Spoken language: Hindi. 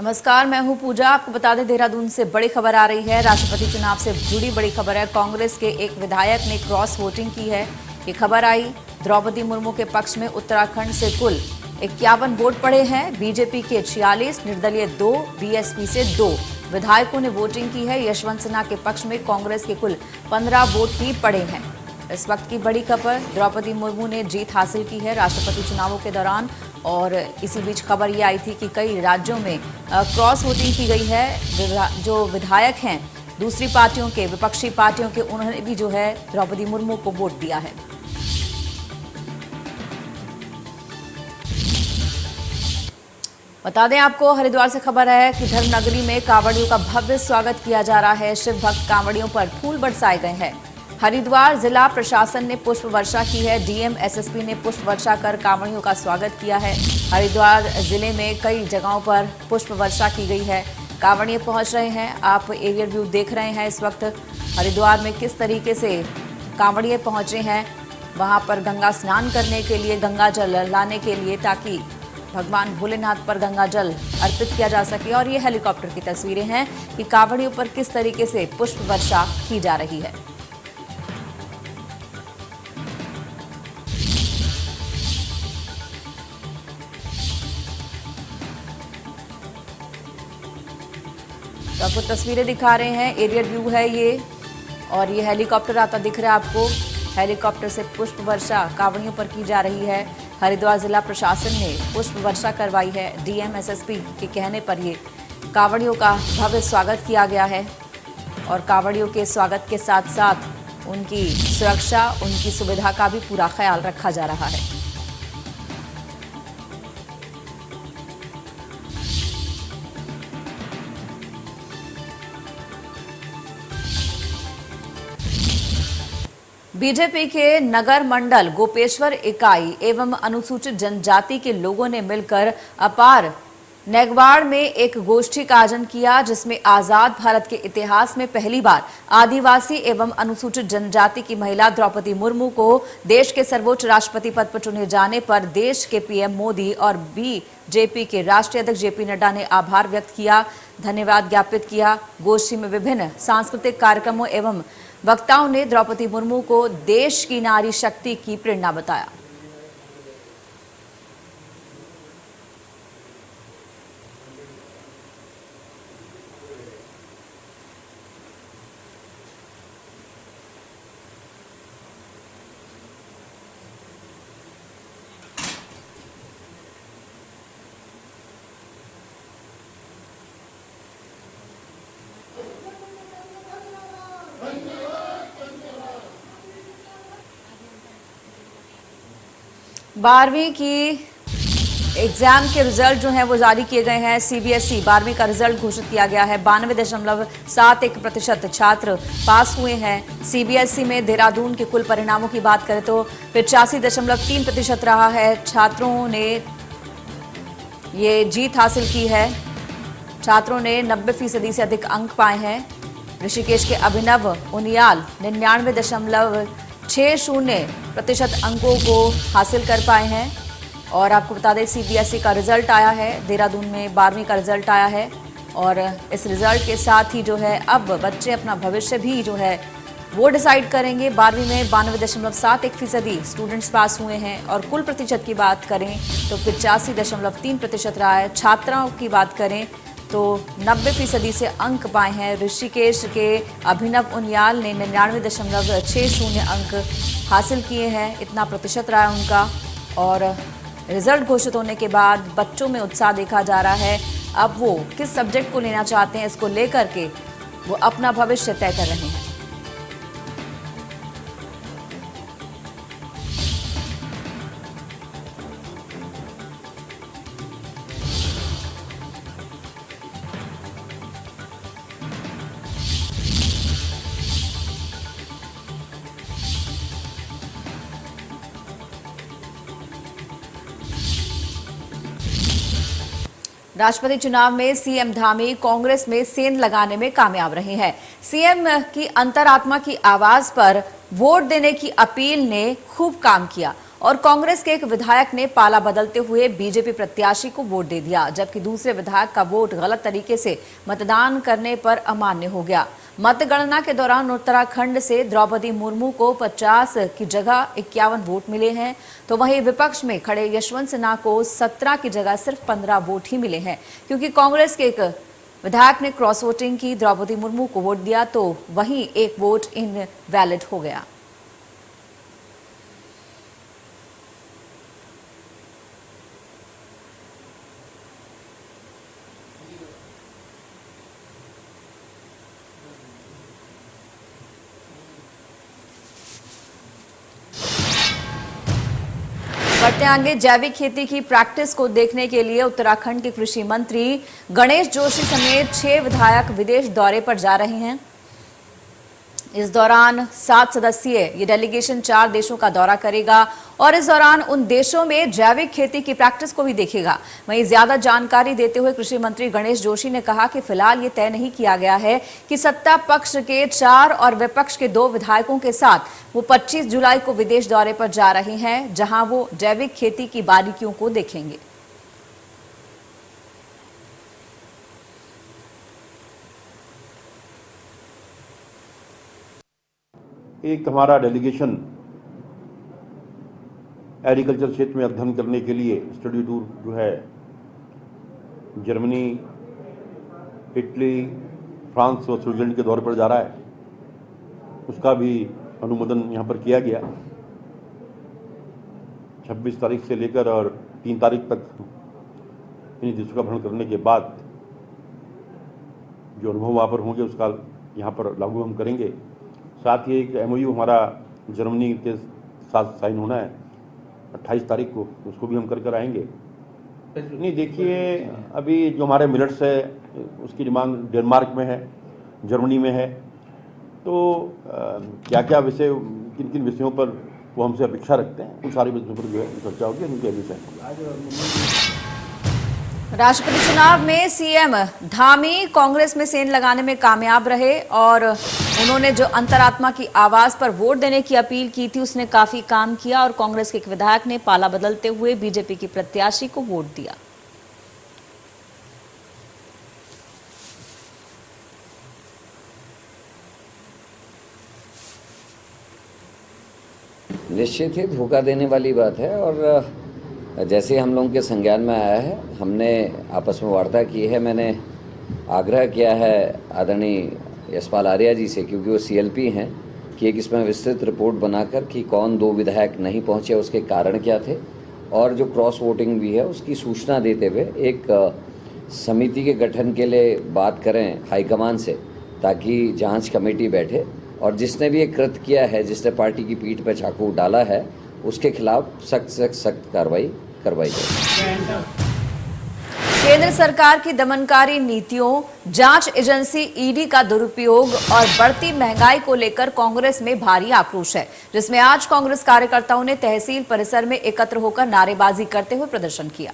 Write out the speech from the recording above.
नमस्कार, मैं हूं पूजा। आपको बता दें, देहरादून से बड़ी खबर आ रही है। राष्ट्रपति चुनाव से जुड़ी बड़ी खबर है। कांग्रेस के एक विधायक ने क्रॉस वोटिंग की है। ये खबर आई द्रौपदी मुर्मू के पक्ष में उत्तराखंड से कुल 51 वोट पड़े हैं। बीजेपी के 46, निर्दलीय 2, बीएसपी से 2 विधायकों ने वोटिंग की है। यशवंत सिन्हा के पक्ष में कांग्रेस के कुल 15 वोट ही पड़े हैं। इस वक्त की बड़ी खबर, द्रौपदी मुर्मू ने जीत हासिल की है राष्ट्रपति चुनावों के दौरान। और इसी बीच खबर ये आई थी कि कई राज्यों में क्रॉस वोटिंग की गई है। जो विधायक हैं दूसरी पार्टियों के, विपक्षी पार्टियों के, उन्होंने भी जो है द्रौपदी मुर्मू को वोट दिया है। बता दें आपको, हरिद्वार से खबर है कि धर्मनगरी में कांवड़ियों का भव्य स्वागत किया जा रहा है। शिव भक्त कांवड़ियों पर फूल बरसाए गए हैं। हरिद्वार जिला प्रशासन ने पुष्प वर्षा की है। डीएम एसएसपी ने पुष्प वर्षा कर कांवड़ियों का स्वागत किया है। हरिद्वार जिले में कई जगहों पर पुष्प वर्षा की गई है। कांवड़िए पहुंच रहे हैं। आप एरियल व्यू देख रहे हैं इस वक्त हरिद्वार में किस तरीके से कांवड़िए पहुंचे हैं वहां पर गंगा स्नान करने के लिए, गंगा जल लाने के लिए, ताकि भगवान भोलेनाथ पर गंगा जल अर्पित किया जा सके। और ये हेलीकॉप्टर की तस्वीरें हैं कि कांवड़ियों पर किस तरीके से पुष्प वर्षा की जा रही है। तो आपको तस्वीरें दिखा रहे हैं, एरियल व्यू है ये, और ये हेलीकॉप्टर आता दिख रहा है आपको। हेलीकॉप्टर से पुष्प वर्षा कांवड़ियों पर की जा रही है। हरिद्वार जिला प्रशासन ने पुष्प वर्षा करवाई है। डीएम एसएसपी के कहने पर ये कांवड़ियों का भव्य स्वागत किया गया है। और कांवड़ियों के स्वागत के साथ साथ उनकी सुरक्षा, उनकी सुविधा का भी पूरा ख्याल रखा जा रहा है। बीजेपी के नगर मंडल गोपेश्वर इकाई एवं अनुसूचित जनजाति के लोगों ने मिलकर अपार नेगवाड़ में एक गोष्ठी का आयोजन किया, जिसमें आजाद भारत के इतिहास में पहली बार आदिवासी एवं अनुसूचित जनजाति की महिला द्रौपदी मुर्मू को देश के सर्वोच्च राष्ट्रपति पद पर चुने जाने पर देश के पीएम मोदी और बीजेपी के राष्ट्रीय अध्यक्ष जेपी नड्डा ने आभार व्यक्त किया, धन्यवाद ज्ञापित किया। गोष्ठी में विभिन्न सांस्कृतिक कार्यक्रमों एवं वक्ताओं ने द्रौपदी मुर्मू को देश की नारी शक्ति की प्रेरणा बताया। बारहवीं की एग्जाम के रिजल्ट जो हैं वो जारी किए गए हैं। सीबीएसई 12वीं का रिजल्ट घोषित किया गया है। 92.71% छात्र पास हुए हैं। सीबीएसई में देहरादून के कुल परिणामों की बात करें तो 85.3% रहा है। छात्रों ने ये जीत हासिल की है। छात्रों ने 90% से अधिक अंक पाए हैं। ऋषिकेश के अभिनव उनियाल 99.60% अंकों को हासिल कर पाए हैं। और आपको बता दें, सीबीएसई का रिजल्ट आया है। देहरादून में 12वीं का रिजल्ट आया है। और इस रिजल्ट के साथ ही जो है अब बच्चे अपना भविष्य भी जो है वो डिसाइड करेंगे। 12वीं में 92.71% स्टूडेंट्स पास हुए हैं। और कुल प्रतिशत की बात करें तो 85.3% रहा है। छात्राओं की बात करें तो 90% से अंक पाए हैं। ऋषिकेश के अभिनव उनियाल ने 99.60 अंक हासिल किए हैं। इतना प्रतिशत रहा है उनका। और रिजल्ट घोषित होने के बाद बच्चों में उत्साह देखा जा रहा है। अब वो किस सब्जेक्ट को लेना चाहते हैं, इसको लेकर के वो अपना भविष्य तय कर रहे हैं। राष्ट्रपति चुनाव में सीएम धामी कांग्रेस में सेंध लगाने में कामयाब रहे हैं। सीएम की अंतरात्मा की आवाज पर वोट देने की अपील ने खूब काम किया और कांग्रेस के एक विधायक ने पाला बदलते हुए बीजेपी प्रत्याशी को वोट दे दिया, जबकि दूसरे विधायक का वोट गलत तरीके से मतदान करने पर अमान्य हो गया। मतगणना के दौरान उत्तराखंड से द्रौपदी मुर्मू को 50 की जगह 51 वोट मिले हैं, तो वहीं विपक्ष में खड़े यशवंत सिन्हा को 17 की जगह सिर्फ 15 वोट ही मिले हैं, क्योंकि कांग्रेस के एक विधायक ने क्रॉस वोटिंग की द्रौपदी मुर्मू को वोट दिया, तो वहीं एक वोट इनवैलिड हो गया। बढ़ते आगे, जैविक खेती की प्रैक्टिस को देखने के लिए उत्तराखंड के कृषि मंत्री गणेश जोशी समेत 6 विधायक विदेश दौरे पर जा रहे हैं। इस दौरान 7 सदस्यीय ये डेलीगेशन 4 देशों का दौरा करेगा और इस दौरान उन देशों में जैविक खेती की प्रैक्टिस को भी देखेगा। वहीं ज्यादा जानकारी देते हुए कृषि मंत्री गणेश जोशी ने कहा कि फिलहाल ये तय नहीं किया गया है कि सत्ता पक्ष के 4 और विपक्ष के 2 विधायकों के साथ वो 25 जुलाई को विदेश दौरे पर जा रहे हैं, जहां वो जैविक खेती की बारीकियों को देखेंगे। एक हमारा डेलीगेशन एग्रीकल्चर क्षेत्र में अध्ययन करने के लिए स्टडी टूर जो है जर्मनी, इटली, फ्रांस और स्विट्जरलैंड के दौरे पर जा रहा है, उसका भी अनुमोदन यहाँ पर किया गया। 26 तारीख से लेकर और 3 तारीख तक इन देशों का भ्रमण करने के बाद जो अनुभव वहाँ पर होंगे उसका यहाँ पर लागू हम करेंगे। साथ ही एक MOU हमारा जर्मनी के साथ साइन होना है 28 तारीख को, उसको भी हम कर आएंगे। नहीं, देखिए अभी जो हमारे मिलेट्स है उसकी डिमांड डेनमार्क में है, जर्मनी में है, तो क्या क्या विषय, किन किन विषयों पर वो हमसे अपेक्षा रखते हैं, उन सारे विषयों पर जो है चर्चा होगी, उनके विषय। राष्ट्रपति चुनाव में सीएम धामी कांग्रेस में सेंध लगाने में कामयाब रहे और उन्होंने जो अंतरात्मा की आवाज पर वोट देने की अपील की थी उसने काफी काम किया और कांग्रेस के एक विधायक ने पाला बदलते हुए बीजेपी की प्रत्याशी को वोट दिया। निश्चित ही धोखा देने वाली बात है और जैसे हम लोगों के संज्ञान में आया है, हमने आपस में वार्ता की है। मैंने आग्रह किया है आदरणीय यशपाल आर्या जी से, क्योंकि वो CLP हैं, कि एक इसमें विस्तृत रिपोर्ट बनाकर कि कौन 2 विधायक नहीं पहुंचे, उसके कारण क्या थे, और जो क्रॉस वोटिंग भी है उसकी सूचना देते हुए एक समिति के गठन के लिए बात करें हाईकमान से, ताकि जांच कमेटी बैठे और जिसने भी ये कृत्य किया है, जिसने पार्टी की पीठ पर चाकू डाला है, उसके खिलाफ सख्त से सख्त कार्रवाई करवाई जाए। केंद्र सरकार की दमनकारी नीतियों, जांच एजेंसी ED का दुरुपयोग और बढ़ती महंगाई को लेकर कांग्रेस में भारी आक्रोश है, जिसमें आज कांग्रेस कार्यकर्ताओं ने तहसील परिसर में एकत्र होकर नारेबाजी करते हुए प्रदर्शन किया।